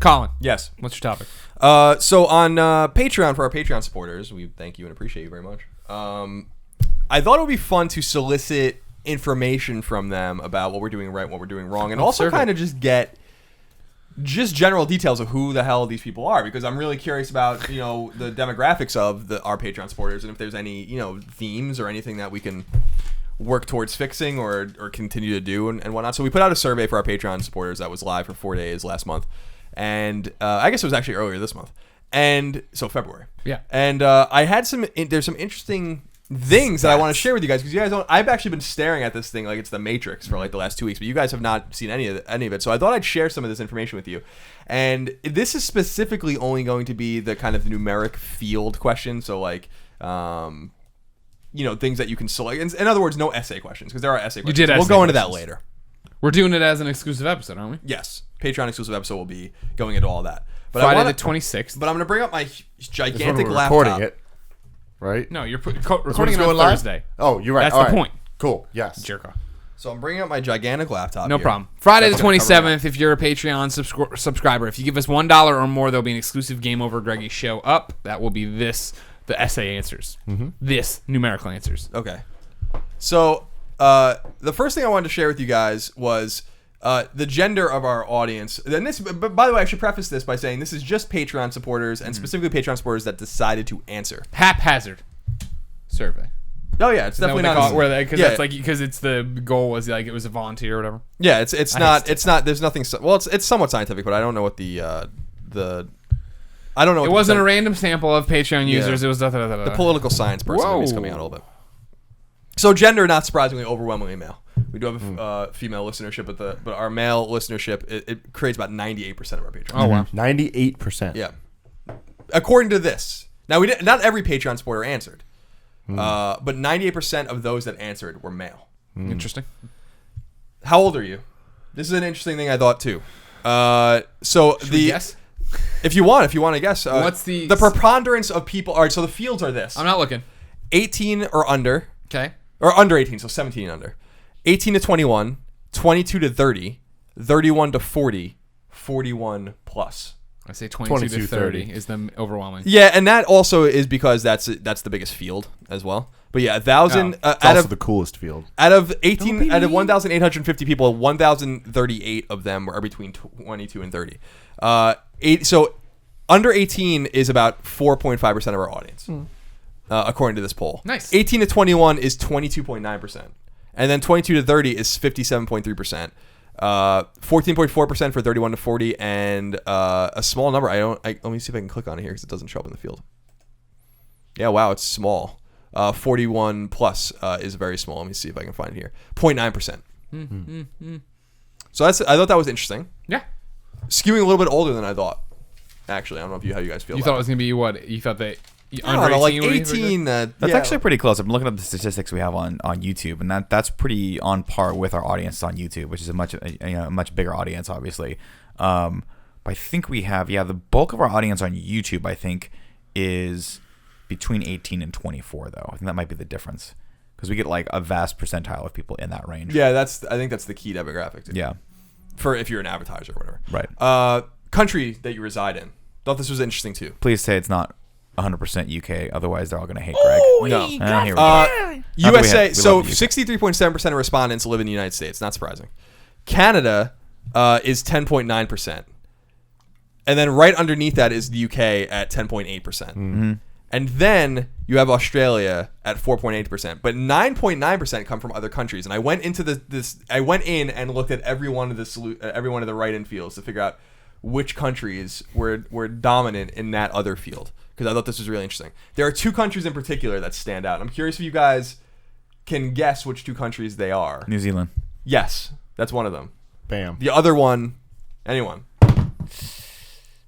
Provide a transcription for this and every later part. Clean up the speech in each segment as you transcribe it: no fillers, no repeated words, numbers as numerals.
Colin. Yes. What's your topic? So on Patreon, for our Patreon supporters, we thank you and appreciate you very much. I thought it would be fun to solicit information from them about what we're doing right, what we're doing wrong, and also kind of just get general details of who the hell these people are, because I'm really curious about, the demographics of our Patreon supporters, and if there's any, themes or anything that we can work towards fixing or continue to do and whatnot. So we put out a survey for our Patreon supporters that was live for 4 days last month, and I guess it was actually earlier this month, and so February. Yeah. And I had there's some interesting things that I want to share with you guys, because you guys don't. I've actually been staring at this thing like it's the Matrix for like the last 2 weeks, but you guys have not seen any of it. So I thought I'd share some of this information with you. And this is specifically only going to be the kind of numeric field question. So like, things that you can select. In other words, no essay questions, because there are essay questions. You did. We'll go into that later. We're doing it as an exclusive episode, aren't we? Yes, Patreon exclusive episode will be going into all that. But Friday the 26th. But I'm going to bring up my gigantic This one we're laptop. recording it. Right? No, you're recording it on live? Thursday. Oh, you're right. That's All the point. Cool. Yes. Jerk off. So I'm bringing up my gigantic laptop. No here. problem. Friday the That's gonna cover 27th, if you're a Patreon subscriber, if you give us $1 or more, there'll be an exclusive Game Over Greggy show up. That will be the essay answers. Mm-hmm. This, numerical answers. Okay. So the first thing I wanted to share with you guys was the gender of our audience. And this, but by the way, I should preface this by saying this is just Patreon supporters, and specifically Patreon supporters that decided to answer. Haphazard survey. Oh yeah, it's definitely not. Because it's the goal was like it was a volunteer or whatever. Yeah, it's not. There's nothing. Well, it's somewhat scientific, but I don't know what the I don't know. It wasn't a random sample of Patreon users. It was the political science person is coming out a little bit. So gender, not surprisingly, overwhelmingly male. We do have a female listenership, but our male listenership it creates about 98% of our Patreon. Oh wow, 98%. Yeah, according to this. Now not every Patreon supporter answered, but 98% of those that answered were male. Interesting. How old are you? This is an interesting thing I thought too. Should we guess? If you want to guess, what's the preponderance of people? All right, so the fields are this. I'm not looking. 18 or under. Okay. Or under 18, so 17 and under. 18 to 21, 22 to 30, 31 to 40, 41 plus. I say 22 to 30 is the overwhelming. Yeah, and that also is because that's the biggest field as well. But yeah, 1,000 it's also the coolest field. Out of 1,850 people, 1,038 of them are between 22 and 30. So under 18 is about 4.5% of our audience, according to this poll. Nice. 18 to 21 is 22.9%, and then 22 to 30 is 57.3%. 14.4% for 31 to 40, and a small number. Let me see if I can click on it here because it doesn't show up in the field. Yeah, wow, it's small. 41 plus is very small. Let me see if I can find it here. 0.9%. So I thought that was interesting. Yeah. Skewing a little bit older than I thought. Actually, I don't know how you guys feel. You thought it was gonna be what? You thought that under 18, like 18. That's actually pretty close. I'm looking at the statistics we have on YouTube, and that's pretty on par with our audience on YouTube, which is a much bigger audience, obviously. But I think we have the bulk of our audience on YouTube, I think, is between 18 and 24, though. I think that might be the difference, because we get like a vast percentile of people in that range. Yeah, I think that's the key demographic. Too. Yeah. For if you're an advertiser or whatever. Right. Country that you reside in. Thought this was interesting too. Please say it's not 100% UK, other's they're all going to hate Greg. No. Here we go. USA. So 63.7% of respondents live in the United States. Not surprising. Canada is 10.9%, and then right underneath that is the UK at 10.8%. Mm-hmm. And then you have Australia at 4.8%, but 9.9% come from other countries. And I went into I went in and looked at every one of the write-in fields to figure out which countries were dominant in that other field, because I thought this was really interesting. There are two countries in particular that stand out. I'm curious if you guys can guess which two countries they are. New Zealand. Yes, that's one of them. Bam. The other one, anyone?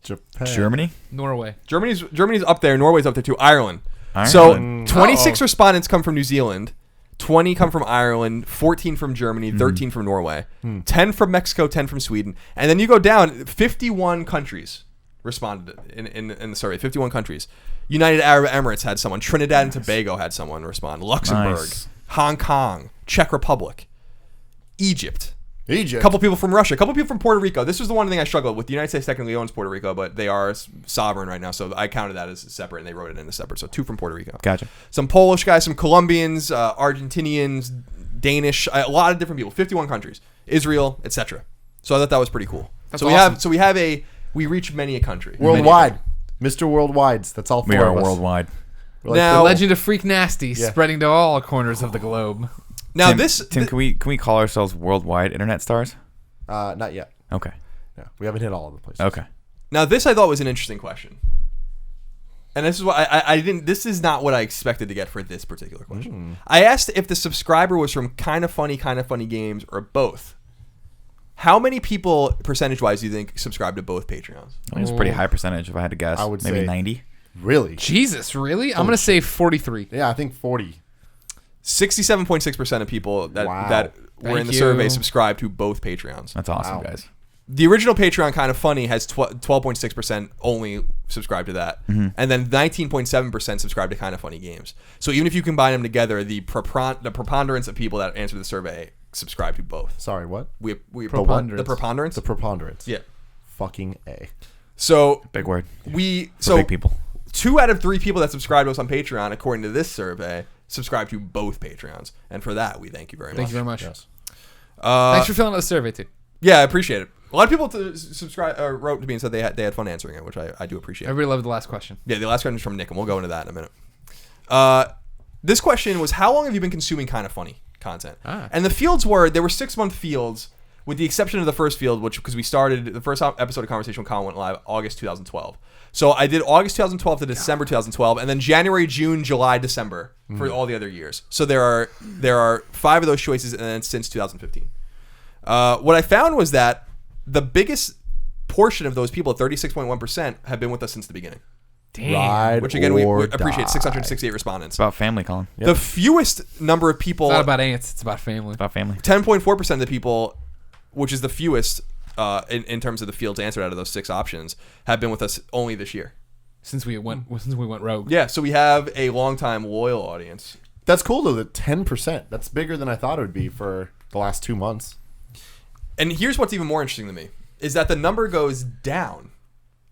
Japan. Germany? Norway. Germany's up there. Norway's up there too. Ireland. So 26 respondents come from New Zealand, 20 come from Ireland, 14 from Germany, 13 from Norway, 10 from Mexico, 10 from Sweden, and then you go down. 51 countries responded in the survey. 51 countries. United Arab Emirates had someone. Trinidad and Tobago had someone respond. Luxembourg, Hong Kong, Czech Republic, Egypt, Egypt. A couple people from Russia, a couple people from Puerto Rico. This was the one thing I struggled with. The United States technically owns Puerto Rico, but they are sovereign right now, so I counted that as separate, and they wrote it in as separate. So 2 from Puerto Rico. Gotcha. Some Polish guys, some Colombians, Argentinians, Danish, a lot of different people. 51 countries, Israel, etc. So I thought that was pretty cool. That's so awesome. we reach many a country. Worldwide. Mr. Worldwides. That's all 4 We are of us. worldwide. We're like Now- The legend of Freak Nasty Yeah. spreading to all corners of the globe. Now Tim, this Tim, can we call ourselves worldwide internet stars? not yet. Okay. No, we haven't hit all of the places. Okay. Now this I thought was an interesting question. And this is what I didn't. This is not what I expected to get for this particular question. I asked if the subscriber was from Kind of Funny Games, or both. How many people, percentage-wise, do you think subscribe to both Patreons? I mean, it's a pretty high percentage if I had to guess. I would maybe say- 90. Really? Jesus, really? I'm gonna say 43. Yeah, I think 40. 67.6% of people that Wow. that were in Thank the you. survey subscribe to both Patreons. That's awesome, Wow. guys. The original Patreon, Kind of Funny, has 12.6% only subscribe to that, and then 19.7% subscribe to Kind of Funny Games. So even if you combine them together, the preponderance of people that answered the survey subscribe to both. Sorry, what? We Preponderance. the preponderance. The preponderance. Yeah. Fucking A. So Big word. so Big people. 2 out of 3 people that subscribe to us on Patreon, according to this survey, subscribe to both Patreons, and for that we thank you very much. Thank you very much. Yes. Thanks for filling out the survey too. Yeah, I appreciate it. A lot of people subscribe wrote to me and said they had fun answering it, which I do appreciate. Everybody loved the last question. Yeah, the last question is from Nick, and we'll go into that in a minute. This question was, how long have you been consuming Kind of Funny content? And the fields there were 6-month fields, with the exception of the first field, which, because we started, the first episode of Conversation with Colin went live August 2012. So I did August 2012 to December 2012, and then January, June, July, December for all the other years. So there are 5 of those choices, and then since 2015. What I found was that the biggest portion of those people, 36.1%, have been with us since the beginning. Damn. Ride Which again, we or appreciate. die. 668 respondents. It's about family, Colin. The fewest number of people, It's not about ants. It's about family. It's about family. 10.4% of the people, which is the fewest in terms of the fields answered out of those 6 options, have been with us only this year. Since we went rogue. Yeah, so we have a long-time loyal audience. That's cool, though, that 10%. That's bigger than I thought it would be for the last 2 months. And here's what's even more interesting to me, is that the number goes down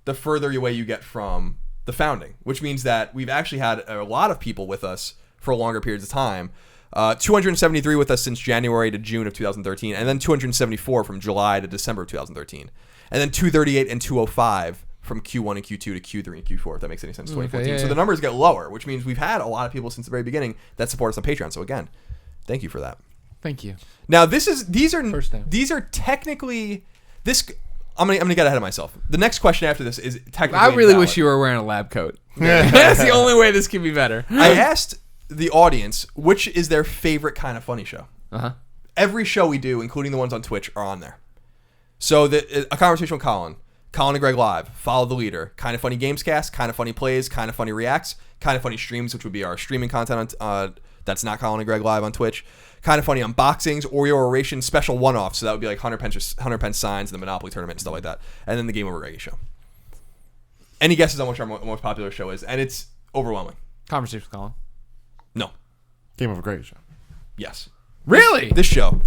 the further away you get from the founding, which means that we've actually had a lot of people with us for longer periods of time. 273 with us since January to June of 2013, and then 274 from July to December of 2013. And then 238 and 205 from Q1 and Q2 to Q3 and Q4, if that makes any sense, 2014. yeah, So the numbers get lower, which means we've had a lot of people since the very beginning that support us on Patreon. So again, thank you for that. Thank you. Now these are technically this. I'm gonna get ahead of myself. The next question after this is technically. I really invalid. wish you were wearing a lab coat. That's the only way this could be better. I asked the audience which is their favorite Kind of Funny show. Every show we do, including the ones on Twitch, are on there. So a conversation with Colin and Greg live, Follow the Leader, Kind of Funny Gamescast, Kind of Funny Plays, Kind of Funny Reacts, Kind of Funny Streams, which would be our streaming content on that's not Colin and Greg live on Twitch. Kind of Funny Unboxings, Oreo Oration, special one-offs. So that would be like 100 pence signs, the Monopoly tournament, and stuff like that. And then the GameOverGreggy show. Any guesses on which our most popular show is? And it's overwhelming. Conversation with Colin. No. GameOverGreggy show. Yes. Really? This show.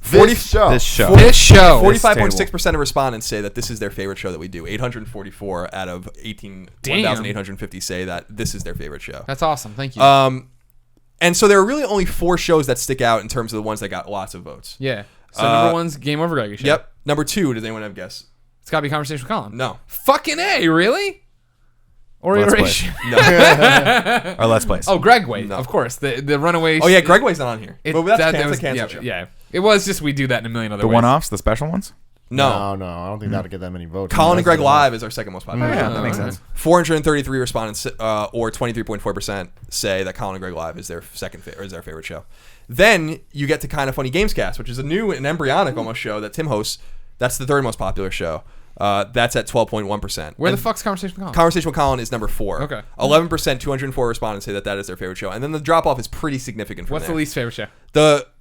This show. This show. This show. 45.6% of respondents say that this is their favorite show that we do. 844 out of 1,850 say that this is their favorite show. That's awesome. Thank you. And so there are really only 4 shows that stick out in terms of the ones that got lots of votes. Yeah. So number one's GameOverGreggy show. Yep. Number 2, does anyone have a guess? It's got to be Conversation with Colin. No. Fucking A, really? Or Let's iteration. No. Or Let's Plays. Oh, Greg Way, No. of course. The runaway. Oh yeah, Greg Way's not on here. But that's a cancel yeah, show. yeah. It was just we do that in a million other The ways. one-offs, the special ones? No. I don't think that'll get that many votes. Colin and Greg Live is our second most popular. Yeah, show. that makes sense. 433 respondents, or 23.4%, say that Colin and Greg Live is their favorite show. Then you get to Kind of Funny Gamescast, which is a new and embryonic almost show that Tim hosts. That's the 3rd most popular show. That's at 12.1%. Where the fuck's Conversation with Colin? Conversation with Colin is number 4. Okay. 11%, 204 respondents say that is their favorite show. And then the drop off is pretty significant from What's there. the least favorite show?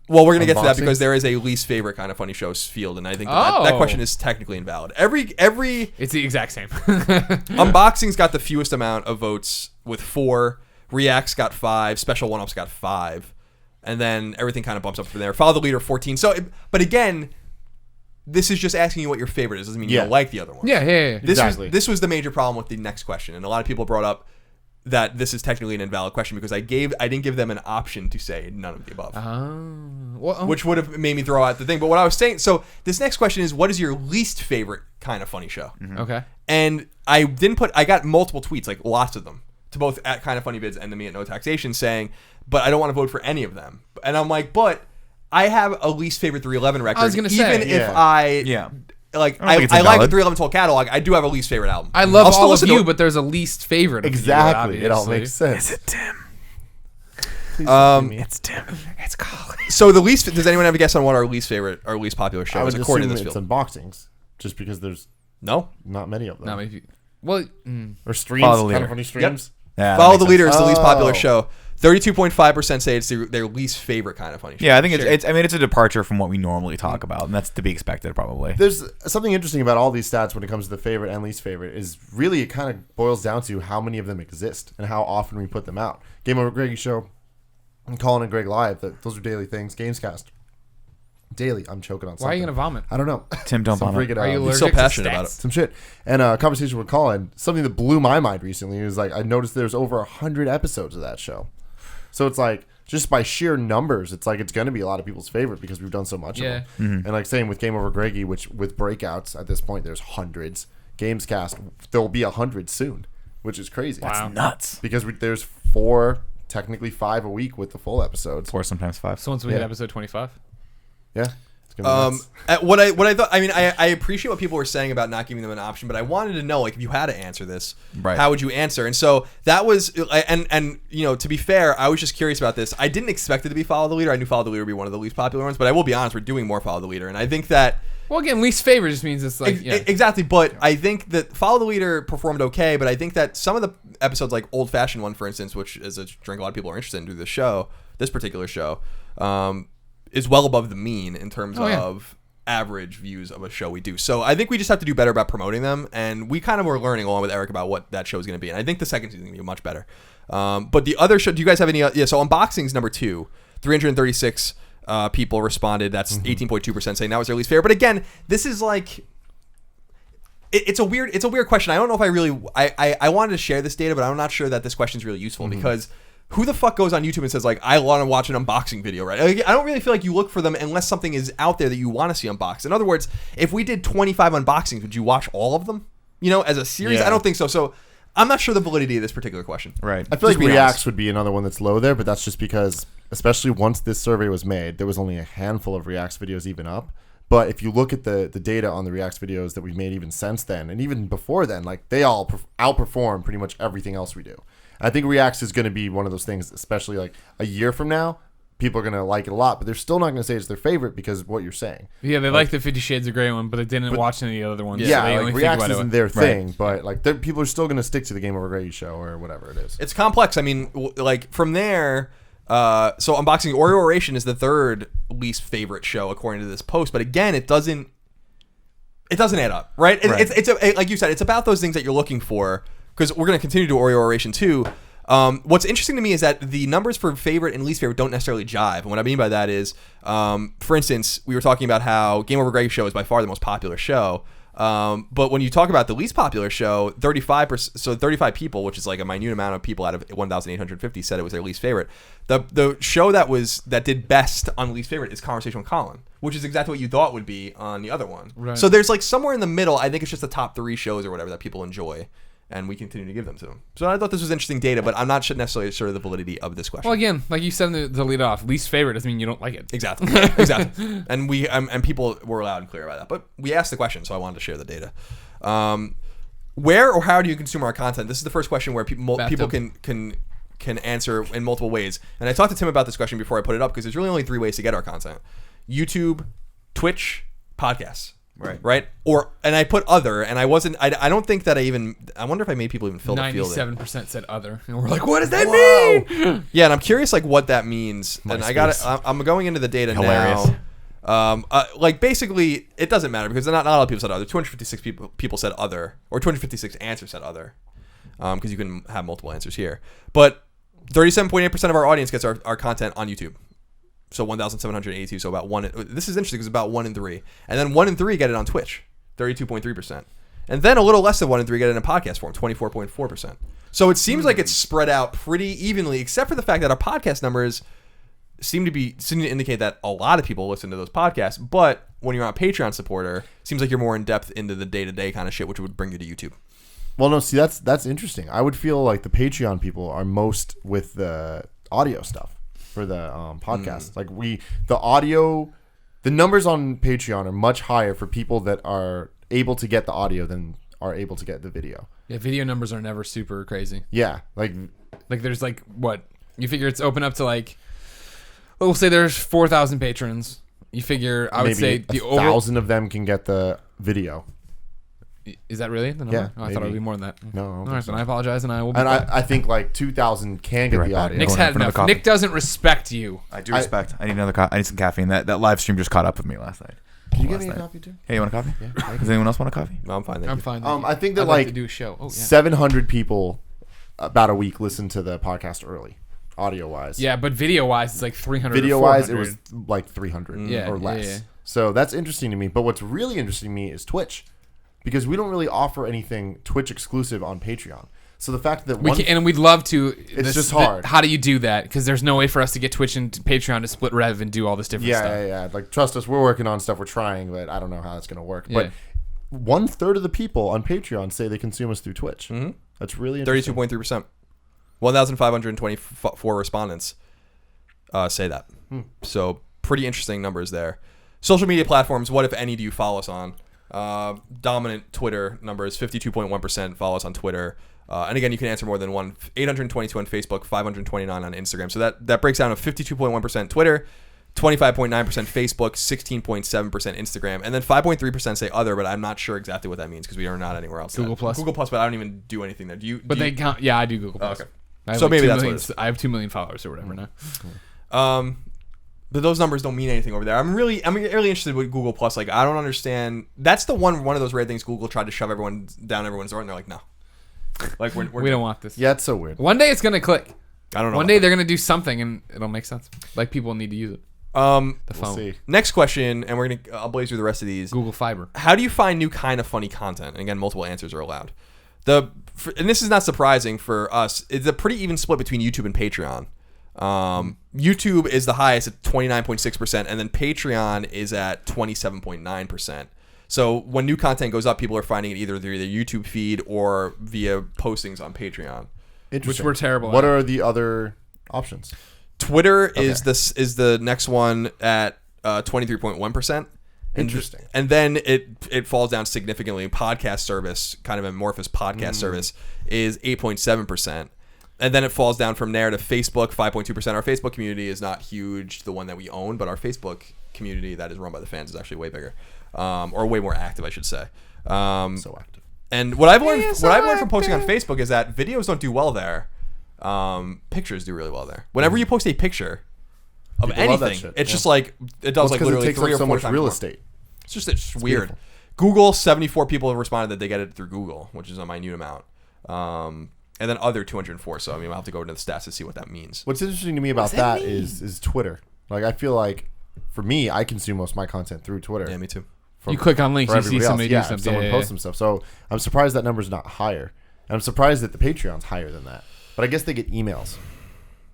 Well, we're gonna get to that Unboxing? because there is a least favorite Kind of Funny shows field, and I think that question is technically invalid. Every It's the exact same. unboxing's got the fewest amount of votes with 4. Reacts got 5. Special one-offs got 5, and then everything kind of bumps up from there. Follow the Leader 14. So, but again, this is just asking you what your favorite is. Doesn't mean you don't like the other one. Yeah. This was the major problem with the next question, and a lot of people brought up that this is technically an invalid question because I didn't give them an option to say none of the above, which would have made me throw out the thing. But what I was saying, so this next question is, what is your least favorite kind of funny show? Okay. And I got multiple tweets, like lots of them, to both at Kind of Funny Vids and to me at No Taxation, saying, but I don't want to vote for any of them. And I'm like, but I have a least favorite 311 record. I was gonna say, even if I like I like the 311 Toll catalog, I do have a least favorite album. I love all of you, but there's a least favorite. Exactly. Of it all makes sense. Is it Tim? It's Tim. It's Colin. So the least. Does anyone have a guess on what our least favorite, our least popular show I is would according to assume this it's field? unboxings, just because there's not many of them. Not many. Well, or streams. Follow the Kind leader. of funny streams. Yeah, Follow the Leader is the least popular Oh. show. 32.5% say it's their least favorite Kind of Funny show. Yeah, I think it's. I mean, it's a departure from what we normally talk about, and that's to be expected, probably. There's something interesting about all these stats when it comes to the favorite and least favorite is really it kind of boils down to how many of them exist and how often we put them out. Game Over Greggy Show and Colin and Greg Live, those are daily things. Gamescast. Daily. I'm choking on something. why are you gonna vomit? I don't know. Tim, don't Some vomit. freaking Are you out. allergic so to passionate stats? about it. Some shit. And a conversation with Colin, something that blew my mind recently was like I noticed there's over 100 episodes of that show. So it's like just by sheer numbers, it's like it's going to be a lot of people's favorite because we've done so much of them. And like same with Game Over Greggy, which with breakouts at this point there's hundreds. Gamescast, there'll be 100 soon, which is crazy. Wow. Nuts. Because there's 4, technically 5 a week with the full episodes. 4, sometimes 5. So once we hit episode 25. Yeah. It's gonna be nuts. What I thought, I mean, I appreciate what people were saying about not giving them an option, but I wanted to know, like, if you had to answer this, Right. how would you answer? And so that was, and you know, to be fair, I was just curious about this. I didn't expect it to be Follow the Leader. I knew Follow the Leader would be one of the least popular ones, but I will be honest, we're doing more Follow the Leader, and I think that. Well, again, least favorite just means it's like Exactly, but I think that Follow the Leader performed okay, but I think that some of the episodes, like Old Fashioned one, for instance, which is a drink a lot of people are interested in, this particular show, is well above the mean in terms of average views of a show we do. So I think we just have to do better about promoting them, and we kind of were learning along with Eric about what that show is going to be, and I think the second season is going to be much better. But the other show, do you guys have any? So Unboxing's number 2, 336 people responded. That's 18.2% saying that was their least favorite. But again, this is like. It's a weird question. I don't know if I really I wanted to share this data, but I'm not sure that this question is really useful because who the fuck goes on YouTube and says like I want to watch an unboxing video, right? Like, I don't really feel like you look for them unless something is out there that you want to see unboxed. In other words, if we did 25 unboxings, would you watch all of them? You know, as a series? Yeah. I don't think so. So I'm not sure the validity of this particular question. Right. I feel like Just being Reacts honest. would be another one that's low there, but that's just because, especially once this survey was made, there was only a handful of Reacts videos even up. But if you look at the data on the Reacts videos that we've made even since then, and even before then, like they all outperform pretty much everything else we do. I think Reacts is going to be one of those things, especially like a year from now, people are going to like it a lot, but they're still not going to say it's their favorite because of what you're saying. Yeah, they like the 50 Shades of Grey one, but they didn't watch any of the other ones. Yeah, so they like only think Reacts about isn't it. their thing, but like people are still going to stick to the Game Over Greggy show or whatever it is. It's complex. I mean, like from there, so Unboxing Oreo Oration is the third least favorite show according to this post, but again, it doesn't add up, right? It's like you said, it's about those things that you're looking for because we're going to continue to do Oreo Oration too. What's interesting to me is that the numbers for favorite and least favorite don't necessarily jive. And what I mean by that is, for instance, we were talking about how Game Over Greggy show is by far the most popular show. But when you talk about the least popular show, 35%, so 35 people, which is like a minute amount of people out of 1,850 said it was their least favorite. The show that did best on least favorite is Conversation with Colin, which is exactly what you thought would be on the other one. Right. So there's like somewhere in the middle, I think it's just the top 3 shows or whatever that people enjoy. And we continue to give them to them. So I thought this was interesting data, but I'm not necessarily sure of the validity of this question. Well, again, like you said to lead off, least favorite doesn't mean you don't like it. Exactly. And we and people were loud and clear about that. But we asked the question, so I wanted to share the data. Where or how do you consume our content? This is the first question where people can answer in multiple ways. And I talked to Tim about this question before I put it up because there's really only 3 ways to get our content: YouTube, Twitch, podcasts. Right. And I put other, and I wasn't. I don't think that I wonder if I made people even fill the field. 97% said other, and we're like, what does that mean? Yeah, and I'm curious like what that means. And I'm going into the data now. Like basically, it doesn't matter because not a lot of people said other. 256 people said other, or 256 answers said other, because you can have multiple answers here. But 37.8% of our audience gets our content on YouTube. So 1,782. So about one. This is interesting because about 1 in 3, and then 1 in 3 get it on Twitch, 32.3%, and then a little less than 1 in 3 get it in podcast form, 24.4%. So it seems like it's spread out pretty evenly, except for the fact that our podcast numbers seem to indicate that a lot of people listen to those podcasts. But when you're a Patreon supporter, it seems like you're more in depth into the day-to-day kind of shit, which would bring you to YouTube. Well, no, see, that's interesting. I would feel like the Patreon people are most with the audio stuff for the podcast. Like the numbers on Patreon are much higher for people that are able to get the audio than are able to get the video. Yeah, video numbers are never super crazy. Yeah, like there's like what you figure it's open up to like. We'll say there's 4,000 patrons. You figure I would say maybe 1,000 of them can get the video. Is that really the number? Yeah, I thought it would be more than that. No, I don't all think right, so. then I apologize, and I will. Be And I think like 2,000 can get right the back. audio. Nick's Going in had front of enough. the coffee. Nick doesn't respect you. I do respect. I need another. I need some caffeine. That live stream just caught up with me last night. Can you get me a coffee too? Hey, you want a coffee? Yeah. Does anyone else want a coffee? No, I'm fine. Thank I'm you. fine. I think that I'd like to like do a show. Oh yeah. 700 people about a week listen to the podcast early, audio wise. Yeah, but video wise, it's like 300. Video or wise, it 400. was like 300 Yeah, or yeah, less. yeah. So that's interesting to me. But what's really interesting to me is Twitch, because we don't really offer anything Twitch exclusive on Patreon. So the fact that We can, and we'd love to. It's just hard. How do you do that? Because there's no way for us to get Twitch and Patreon to split rev and do all this different stuff. yeah. Like, trust us, we're working on stuff. We're trying, but I don't know how it's going to work. Yeah. But 1/3 of the people on Patreon say they consume us through Twitch. Mm-hmm. That's really interesting. 32.3%. 1,524 respondents say that. So pretty interesting numbers there. Social media platforms, what if any do you follow us on? Dominant Twitter numbers, 52.1% follow us on Twitter. And again, you can answer more than one. 822 on Facebook, 529 on Instagram. So that breaks down to 52.1% Twitter, 25.9% Facebook, 16.7% Instagram, and then 5.3% say other, but I'm not sure exactly what that means because we are not anywhere else. Google Plus? Google Plus, but I don't even do anything there. But they count. Yeah, I do Google Plus. okay. I have So like maybe 2 that's million, what it is. I have 2 million followers or whatever now. But those numbers don't mean anything over there. I'm really interested with Google Plus. Like, I don't understand. That's the one of those rare things Google tried to shove everyone down everyone's throat, and they're like, no. Like We don't want this. Yeah, it's so weird. One day it's gonna click. I don't know. One day they're gonna do something and it'll make sense. Like people need to use it. The We'll phone. see. Next question, and I'll blaze through the rest of these. Google Fiber. How do you find new kind of funny content? And again, multiple answers are allowed. And this is not surprising for us. It's a pretty even split between YouTube and Patreon. YouTube is the highest at 29.6%, and then Patreon is at 27.9%. So when new content goes up, people are finding it either through their YouTube feed or via postings on Patreon. Interesting. we're terrible What at. are the other options? Twitter is the next one at 23.1%. Interesting. And then it falls down significantly. Podcast service, kind of amorphous podcast service, is 8.7%. And then it falls down from there to Facebook, 5.2%. Our Facebook community is not huge, the one that we own, but our Facebook community that is run by the fans is actually way bigger, or way more active, I should say. So active. And what I've learned from posting on Facebook is that videos don't do well there. Pictures do really well there. Whenever you post a picture of People love that anything, shit, it's yeah. just like it does Well, like because literally it takes 3 up or so 4 much times real more. estate. It's just weird. beautiful. Google, 74 people have responded that they get it through Google, which is a minute amount. And then other 204. So I mean, I'll have to go into the stats to see what that means. What's interesting to me about that is Twitter. Like, I feel like for me, I consume most of my content through Twitter. Yeah, me too. You click on links, For you see everybody somebody else. do Yeah, something. someone Yeah, posts some stuff. So I'm surprised that number's not higher. And I'm surprised that the Patreon's higher than that. But I guess they get emails.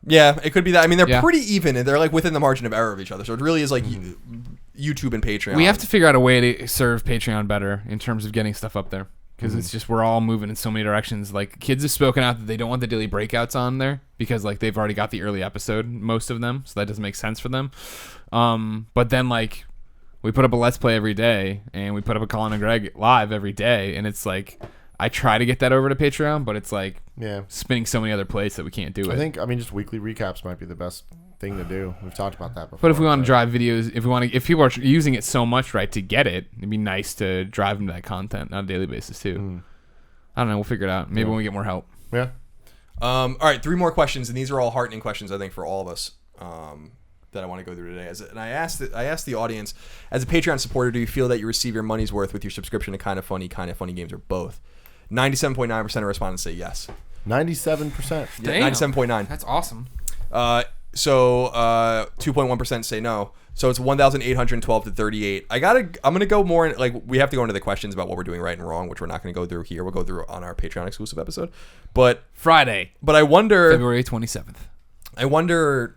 Yeah, it could be that. I mean, they're Yeah. pretty even. And they're like within the margin of error of each other. So it really is like YouTube and Patreon. We have to figure out a way to serve Patreon better in terms of getting stuff up there. Because it's just, we're all moving in so many directions. Like, kids have spoken out that they don't want the daily breakouts on there because, like, they've already got the early episode, most of them. So that doesn't make sense for them. But then, like, we put up a Let's Play every day and we put up a Colin and Greg live every day. And it's like, I try to get that over to Patreon, but it's like spinning so many other plates that we can't do it. I mean, just weekly recaps might be the best thing to do. We've talked about that before. But if we want to drive videos, if people are using it so much, right, to get it, it'd be nice to drive them to that content on a daily basis too. I don't know. We'll figure it out. Maybe when we get more help. Yeah. All right, 3 more questions, and these are all heartening questions, I think, for all of us that I want to go through today. And I asked the audience, as a Patreon supporter, do you feel that you receive your money's worth with your subscription to Kind of Funny Games, or both? 97.9% of respondents say yes. 97%. Yeah, 97.9. That's awesome. So 2.1% say no. So it's 1,812 to 38. I'm gonna go more in, like, we have to go into the questions about what we're doing right and wrong, which we're not gonna go through here. We'll go through on our Patreon exclusive episode. But Friday, I wonder February 27th. I wonder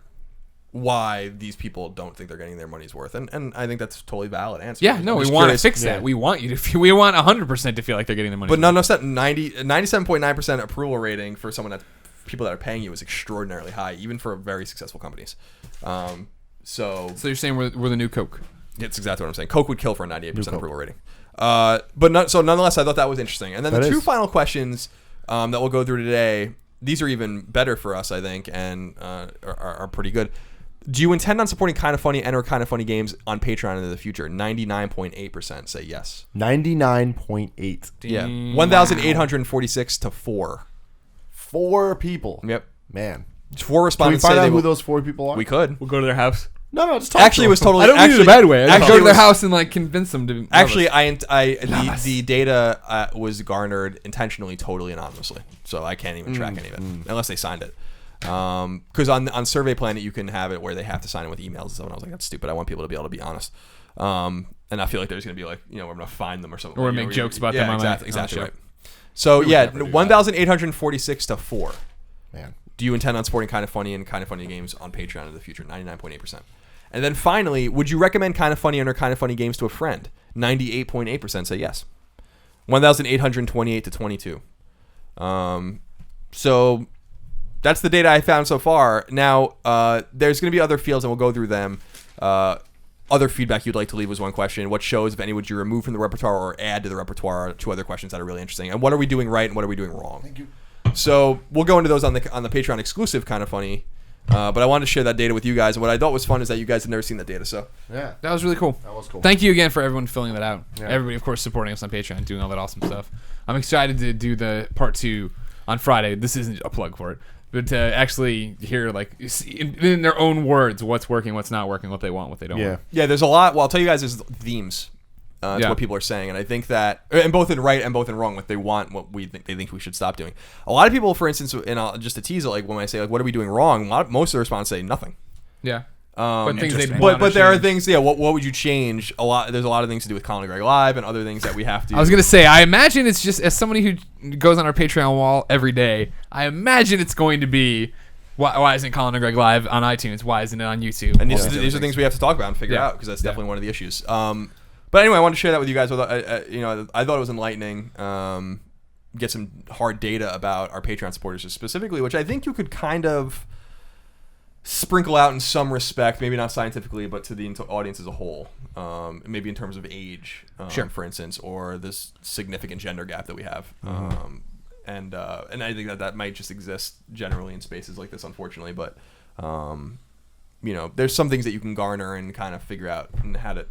why these people don't think they're getting their money's worth, and I think that's a totally valid answer. Yeah, no, I'm we just want to curious. fix that. We want you to. We want 100% to feel like they're getting their money. But none of that 97.9% approval rating for someone that people that are paying you is extraordinarily high, even for very successful companies. So you're saying we're the new Coke? That's exactly what I'm saying. Coke would kill for a 98% approval rating. So nonetheless, I thought that was interesting. And then the two final questions that we'll go through today, these are even better for us, I think, and are pretty good. Do you intend on supporting Kinda Funny and or Kinda Funny games on Patreon in the future? 99.8% say yes. 99.8. Yeah. 1,846 to 4. 4 people. Yep. Man. 4 Can we respondents find say out they who will. those 4 people are? We could. We'll go to their house. No, just talk Actually, to it was them. totally. I don't mean it in a bad way. I go to their house and like convince them to. Actually, the data was garnered intentionally, totally anonymously, so I can't even track any of it unless they signed it. Because on Survey Planet you can have it where they have to sign it with emails and stuff. And I was like, that's stupid. I want people to be able to be honest. And I feel like there's gonna be like, we're gonna find them or something, or make jokes about them. Exactly right. So 1,846 to 4. Man. Do you intend on supporting Kinda Funny and Kinda Funny games on Patreon in the future? 99.8%. And then finally, would you recommend Kinda Funny and or Kinda Funny games to a friend? 98.8% say yes. 1,828 to 22. So that's the data I found so far. Now, there's going to be other fields, and we'll go through them. Other feedback you'd like to leave was one question. What shows, if any, would you remove from the repertoire or add to the repertoire? 2 other questions that are really interesting. And what are we doing right and what are we doing wrong? Thank you. So we'll go into those on the Patreon exclusive Kinda Funny. But I wanted to share that data with you guys. And what I thought was fun is that you guys had never seen that data. So Yeah. That was really cool. That was cool. Thank you again for everyone filling that out. Yeah. Everybody, of course, supporting us on Patreon, doing all that awesome stuff. I'm excited to do the part 2 on Friday. This isn't a plug for it, but to actually hear, like, in their own words, what's working, what's not working, what they want, what they don't want. yeah, there's a lot. Well, I'll tell you guys, there's themes. To Yeah. what people are saying, and I think that, and both in right and both in wrong, what they want, what they think we should stop doing. A lot of people, for instance, and just to tease it, like when I say like, what are we doing wrong? Most of the response say nothing. Yeah. But things they'd interesting. want But to there are change. things. Yeah, what would you change? There's a lot of things to do with Colin and Greg Live and other things that we have to. I was gonna say, I imagine it's just, as somebody who goes on our Patreon wall every day, I imagine it's going to be, why isn't Colin and Greg live on iTunes? Why isn't it on YouTube? And All these are things we have to talk about and figure Yeah. out, because that's Yeah. definitely one of the issues. But anyway, I wanted to share that with you guys. I thought it was enlightening. Get some hard data about our Patreon supporters specifically, which I think you could kind of sprinkle out in some respect, maybe not scientifically, but to the audience as a whole. Maybe in terms of age, Sure. for instance, or this significant gender gap that we have. And I think that might just exist generally in spaces like this, unfortunately. But there's some things that you can garner and kind of figure out and how to,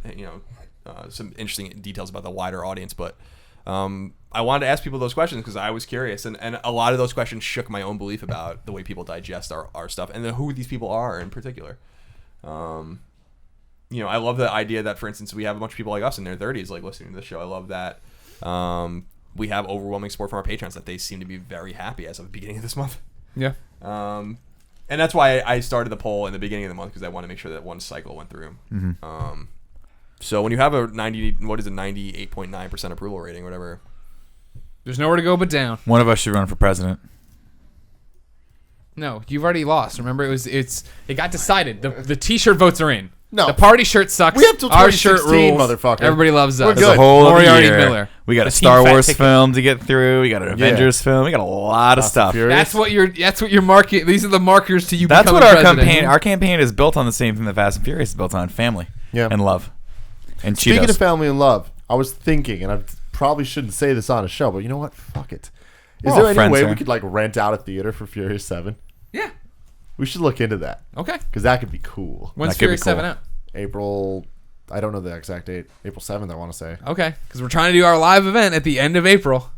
some interesting details about the wider audience. But I wanted to ask people those questions because I was curious, and a lot of those questions shook my own belief about the way people digest our stuff and who these people are in particular. I love the idea that, for instance, we have a bunch of people like us in their 30s like listening to this show. I love that we have overwhelming support from our patrons, that they seem to be very happy as of the beginning of this month. Yeah. And that's why I started the poll in the beginning of the month, because I want to make sure that one cycle went through. So when you have a 98.9% approval rating, or whatever, There's nowhere to go but down. One of us should run for president. No, you've already lost. Remember, it got decided. The T-shirt votes are in. No. The party shirt sucks. We have till Our shirt 2016, rules. motherfucker. Everybody loves us. We're There's good. a whole other Moriarty year. Miller. We got The a Team Star Fat Wars Ticket. film to get through. We got an Avengers film. We got a lot of stuff. That's what your market. These are the markers to you. That's becoming what our president. campaign is built on, the same thing that Fast and Furious is built on: family and love and Cheetos. Speaking of family and love, I was thinking, and I probably shouldn't say this on a show, but you know what? Fuck it. Is We're there all any friends way here. we could like rent out a theater for Furious 7? Yeah. We should look into that Okay. because that could be cool. When's That could be Furious 7 cool. out? April, I don't know the exact date. April 7th, I want to say. Okay, because we're trying to do our live event at the end of April.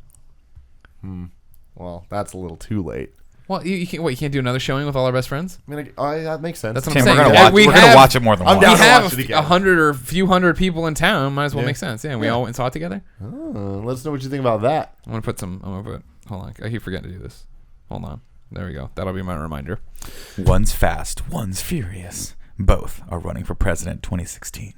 Well, that's a little too late. Well, you can't do another showing with all our best friends? I mean, that makes sense. That's what Tim, I'm we're saying. gonna watch. We We're gonna have- watch it more than I'm once. down We to have watch it again. 100 or a few hundred people in town. Might as well Yeah. make sense. Yeah, we all went and saw it together. Let us know what you think about that. I'm gonna put. Hold on, I keep forgetting to do this. Hold on. there we go. That'll be my reminder. One's fast, one's furious. Both are running for president 2016.